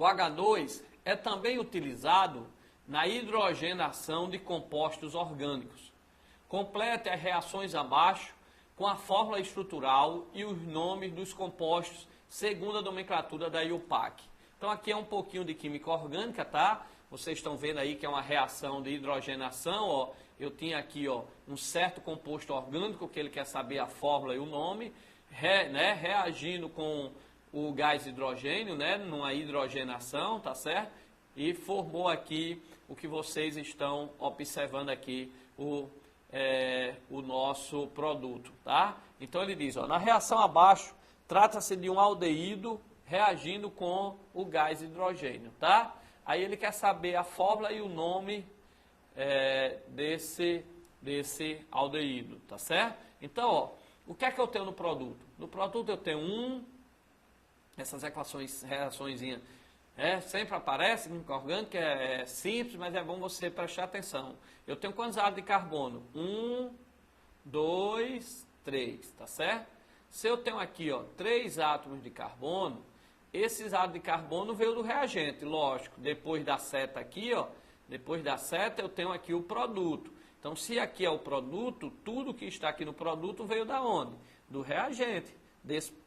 O H2 é também utilizado na hidrogenação de compostos orgânicos. Complete as reações abaixo com a fórmula estrutural e os nomes dos compostos segundo a nomenclatura da IUPAC. Então aqui é um pouquinho de química orgânica, tá? Vocês estão vendo aí que é uma reação de hidrogenação, ó. Eu tinha aqui, ó, um certo composto orgânico que ele quer saber a fórmula e o nome, reagindo com o gás hidrogênio, né, numa hidrogenação, tá certo? E formou aqui o que vocês estão observando aqui, o nosso produto, tá? Então ele diz, ó, na reação abaixo, trata-se de um aldeído reagindo com o gás hidrogênio, tá? Aí ele quer saber a fórmula e o nome desse aldeído, tá certo? Então, ó, o que é que eu tenho no produto? No produto eu tenho essas reaçõezinhas, sempre aparece, química orgânica é simples, mas é bom você prestar atenção. Eu tenho quantos átomos de carbono? 1, 2, 3, tá certo? Se eu tenho aqui, ó, 3 átomos de carbono, esses átomos de carbono veio do reagente, lógico. Depois da seta aqui, ó, depois da seta eu tenho aqui o produto. Então, se aqui é o produto, tudo que está aqui no produto veio da onde? Do reagente.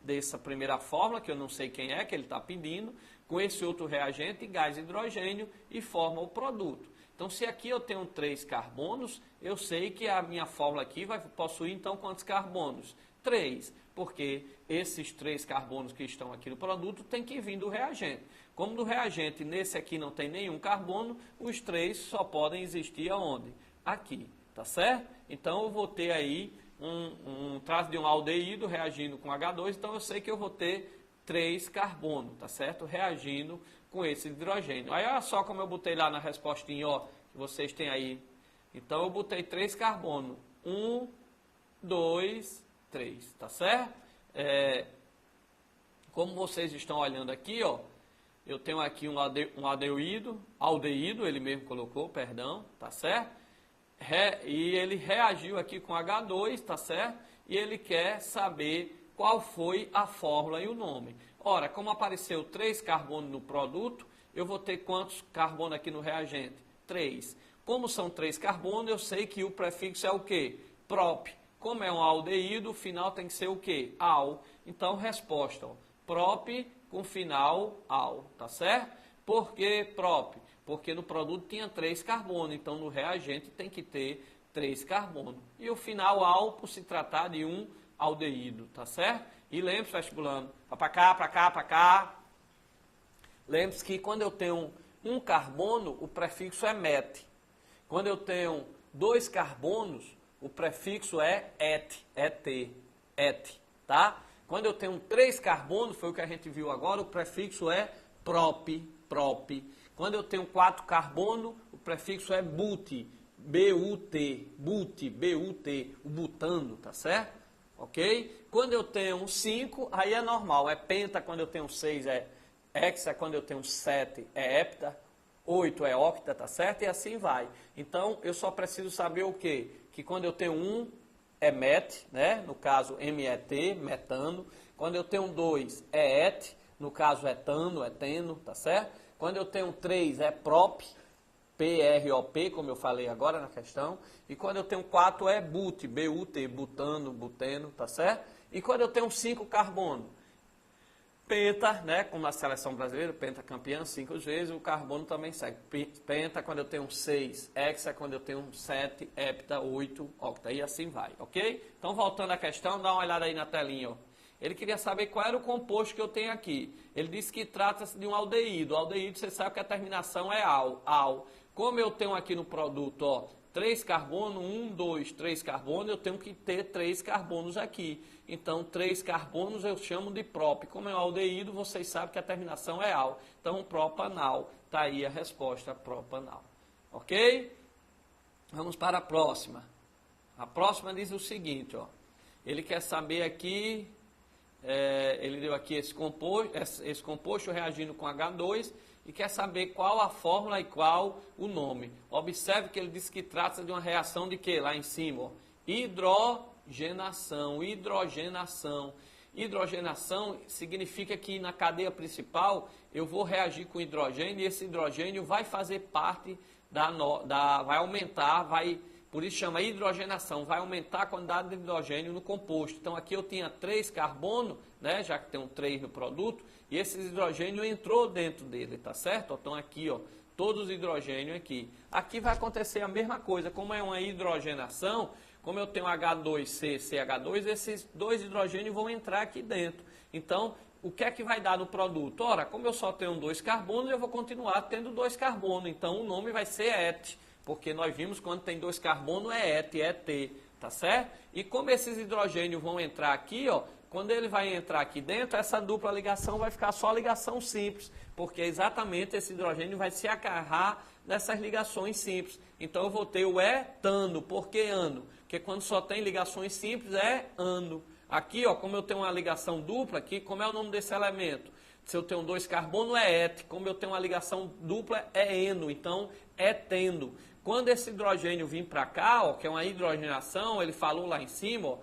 Dessa primeira fórmula, que eu não sei quem é, que ele está pedindo, com esse outro reagente, gás hidrogênio, e forma o produto. Então, se aqui eu tenho 3 carbonos, eu sei que a minha fórmula aqui vai possuir, então, quantos carbonos? 3, porque esses 3 carbonos que estão aqui no produto tem que vir do reagente. Como do reagente, nesse aqui não tem nenhum carbono, os 3 só podem existir aonde? Aqui, tá certo? Então, eu vou ter aí um traço de um aldeído reagindo com H2, então eu sei que eu vou ter 3 carbonos, tá certo? Reagindo com esse hidrogênio. Aí olha só como eu botei lá na respostinha, ó, que vocês têm aí. Então eu botei 3 carbonos. 1, 2, 3, tá certo? Como vocês estão olhando aqui, ó, eu tenho aqui um aldeído, ele mesmo colocou, perdão, tá certo? E ele reagiu aqui com H2, tá certo? E ele quer saber qual foi a fórmula e o nome. Ora, como apareceu 3 carbonos no produto, eu vou ter quantos carbonos aqui no reagente? 3. Como são 3 carbonos, eu sei que o prefixo é o quê? Prop. Como é um aldeído, o final tem que ser o quê? Al. Então, resposta, ó, prop com final al, tá certo? Por que prop? Porque no produto tinha 3 carbonos, então no reagente tem que ter 3 carbonos. E o final al, por se tratar de um aldeído, tá certo? E lembre-se, vestibulando, para cá, para cá, para cá. Lembre-se que quando eu tenho um carbono, o prefixo é met. Quando eu tenho 2 carbonos, o prefixo é et, tá? Quando eu tenho 3 carbonos, foi o que a gente viu agora, o prefixo é prop. Quando eu tenho 4 carbono, o prefixo é but, o butano, tá certo? Ok? Quando eu tenho 5, aí é normal, é penta. Quando eu tenho 6 é hexa, quando eu tenho 7 é hepta, 8 é octa, tá certo? E assim vai. Então, eu só preciso saber o quê? Que quando eu tenho 1 é met, né? No caso MET, metano. Quando eu tenho 2 é et, no caso etano, eteno, tá certo? Quando eu tenho 3 é prop, PROP, como eu falei agora na questão. E quando eu tenho 4 é but, butano, buteno, tá certo? E quando eu tenho 5 carbono, penta, né? Como na seleção brasileira, penta campeã 5 vezes, o carbono também segue. Penta quando eu tenho 6, hexa quando eu tenho 7, hepta, 8, octa, e assim vai, ok? Então, voltando à questão, dá uma olhada aí na telinha, ó. Ele queria saber qual era o composto que eu tenho aqui. Ele disse que trata-se de um aldeído. O aldeído, você sabe que a terminação é al. Como eu tenho aqui no produto, ó, 3 carbonos, 1, 2, 3 carbonos, eu tenho que ter 3 carbonos aqui. Então, 3 carbonos eu chamo de prop. Como é um aldeído, vocês sabem que a terminação é al. Então, propanal. Está aí a resposta, propanal. Ok? Vamos para a próxima. A próxima diz o seguinte, ó. Ele quer saber aqui... ele deu aqui esse composto reagindo com H2 e quer saber qual a fórmula e qual o nome. Observe que ele disse que trata de uma reação de quê? Lá em cima, ó, hidrogenação. Hidrogenação significa que na cadeia principal eu vou reagir com hidrogênio e esse hidrogênio vai fazer parte vai aumentar, por isso chama hidrogenação, vai aumentar a quantidade de hidrogênio no composto. Então aqui eu tinha 3 carbono, né, já que tem um 3 no produto, e esse hidrogênio entrou dentro dele, tá certo? Então aqui, ó, todos os hidrogênios aqui. Aqui vai acontecer a mesma coisa, como é uma hidrogenação, como eu tenho H2C, CH2, esses 2 hidrogênios vão entrar aqui dentro. Então, o que é que vai dar no produto? Ora, como eu só tenho 2 carbonos, eu vou continuar tendo 2 carbonos. Então, o nome vai ser ET, porque nós vimos quando tem 2 carbonos é ET, ET, tá certo? E como esses hidrogênios vão entrar aqui, ó, quando ele vai entrar aqui dentro, essa dupla ligação vai ficar só ligação simples, porque exatamente esse hidrogênio vai se agarrar nessas ligações simples. Então, eu vou ter o etano. Por que ano? Porque quando só tem ligações simples, é ano. Aqui, ó, como eu tenho uma ligação dupla, aqui, como é o nome desse elemento? Se eu tenho 2 carbono, é et. Como eu tenho uma ligação dupla, é eno. Então, etendo. Quando esse hidrogênio vir para cá, ó, que é uma hidrogenação, ele falou lá em cima, ó,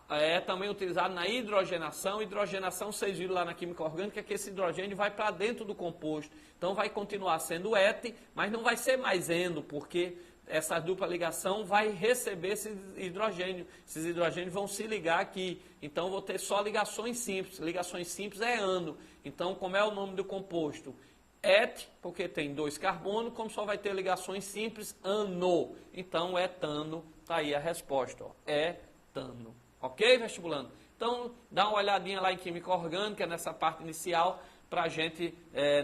é também utilizado na hidrogenação. Hidrogenação, vocês viram lá na química orgânica, que esse hidrogênio vai para dentro do composto. Então, vai continuar sendo et, mas não vai ser mais eno, porque essa dupla ligação vai receber esses hidrogênios. Esses hidrogênios vão se ligar aqui. Então, vou ter só ligações simples. Ligações simples é ano. Então, como é o nome do composto? Et, porque tem 2 carbonos, como só vai ter ligações simples, ano. Então, etano, está aí a resposta, ó, etano. Ok, vestibulando? Então, dá uma olhadinha lá em química orgânica, nessa parte inicial, para a gente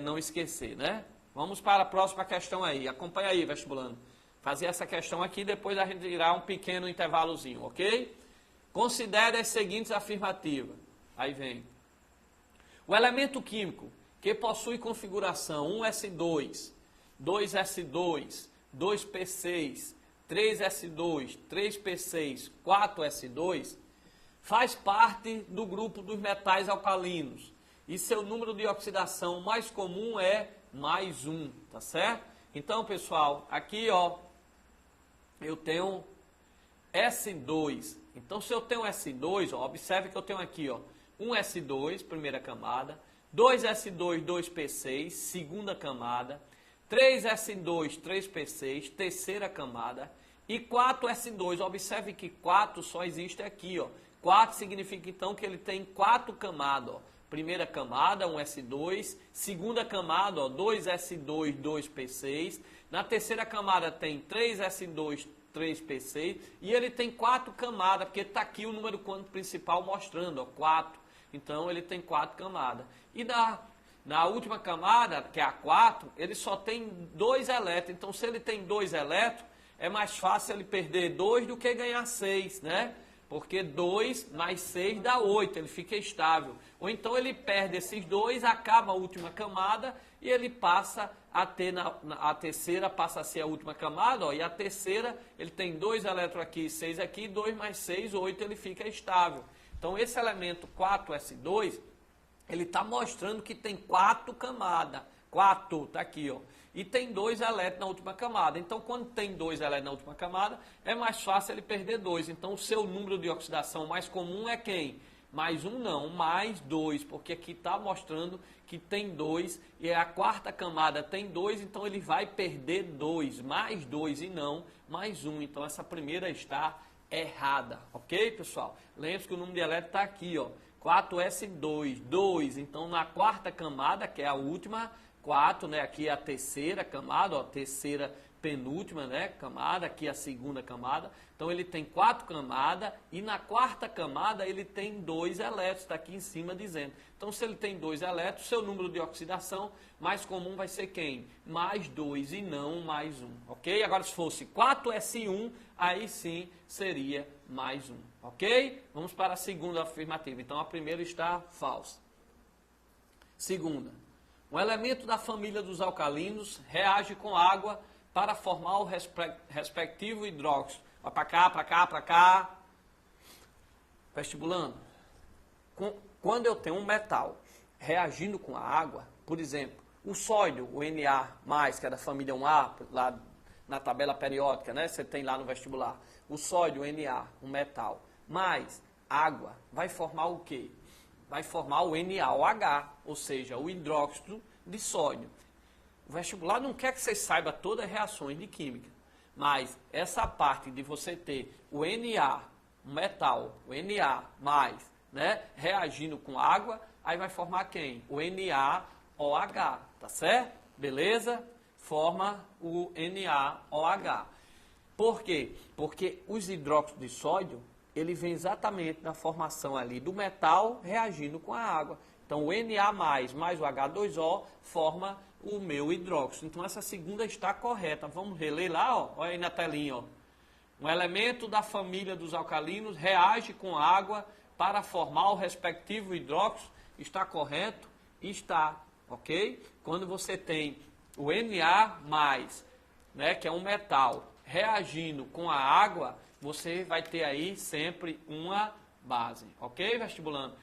não esquecer, né? Vamos para a próxima questão aí. Acompanha aí, vestibulando. Fazer essa questão aqui, depois a gente irá um pequeno intervalozinho, ok? Considere as seguintes afirmativas. Aí vem. O elemento químico que possui configuração 1s2, 2s2, 2p6, 3s2, 3p6, 4s2, faz parte do grupo dos metais alcalinos. E seu número de oxidação mais comum é mais 1, tá certo? Então, pessoal, aqui, ó, eu tenho S2. Então, se eu tenho S2, ó, observe que eu tenho aqui, ó, 1S2, primeira camada, 2S2, 2P6, segunda camada, 3S2, 3P6, terceira camada, e 4S2. Observe que 4 só existe aqui, ó. 4 significa, então, que ele tem 4 camadas, ó. Primeira camada, 1S2, segunda camada, ó, 2S2, 2P6, na terceira camada tem 3S2, 3P6, e ele tem 4 camadas, porque está aqui o número quântico principal mostrando, ó, 4. Então, ele tem 4 camadas. E na última camada, que é a 4, ele só tem 2 elétrons. Então, se ele tem 2 elétrons, é mais fácil ele perder 2 do que ganhar 6, né? Porque 2 mais 6 dá 8, ele fica estável. Ou então ele perde esses 2, acaba a última camada e ele passa a ter, a terceira passa a ser a última camada, ó, e a terceira ele tem 2 elétrons aqui, 6 aqui, 2 mais 6, 8, ele fica estável. Então esse elemento 4s2, ele está mostrando que tem 4 camadas. 4, está aqui, ó. E tem 2 elétrons na última camada. Então, quando tem 2 elétrons na última camada, é mais fácil ele perder 2. Então, o seu número de oxidação mais comum é quem? Mais 1 não, mais 2. Porque aqui está mostrando que tem 2 e a quarta camada tem 2, então ele vai perder 2. Mais 2 e não mais 1. Então, essa primeira está errada. Ok, pessoal? Lembre-se que o número de elétrons está aqui, ó. 4s2, 2. Então, na quarta camada, que é a última, 4, né? Aqui é a terceira camada, ó, terceira penúltima, né? Camada, aqui é a segunda camada. Então, ele tem 4 camadas e na quarta camada ele tem 2 elétrons, está aqui em cima dizendo. Então, se ele tem 2 elétrons, seu número de oxidação mais comum vai ser quem? Mais 2 e não mais 1, ok? Agora, se fosse 4s1, aí sim seria mais 1, ok? Vamos para a segunda afirmativa. Então, a primeira está falsa. Segunda. Um elemento da família dos alcalinos reage com água para formar o respectivo hidróxido. Vai para cá, para cá, para cá. Vestibulando. Quando eu tenho um metal reagindo com a água, por exemplo, o sódio, o Na+, que é da família 1A, lá na tabela periódica, né? Você tem lá no vestibular. O sódio, Na, um metal, mais água, vai formar o quê? vai formar o NaOH, ou seja, o hidróxido de sódio. O vestibular não quer que você saiba todas as reações de química, mas essa parte de você ter o Na, um metal, o Na mais, né, reagindo com água, aí vai formar quem? O NaOH, tá certo? Beleza? Forma o NaOH. Por quê? Porque os hidróxidos de sódio, ele vem exatamente na formação ali do metal reagindo com a água. Então, o Na mais o H2O forma o meu hidróxido. Então, essa segunda está correta. Vamos reler lá, ó. Olha aí na telinha, ó. Um elemento da família dos alcalinos reage com água para formar o respectivo hidróxido. Está correto? Está, ok? Quando você tem o Na+, né, que é um metal, reagindo com a água, você vai ter aí sempre uma base, ok, vestibulando?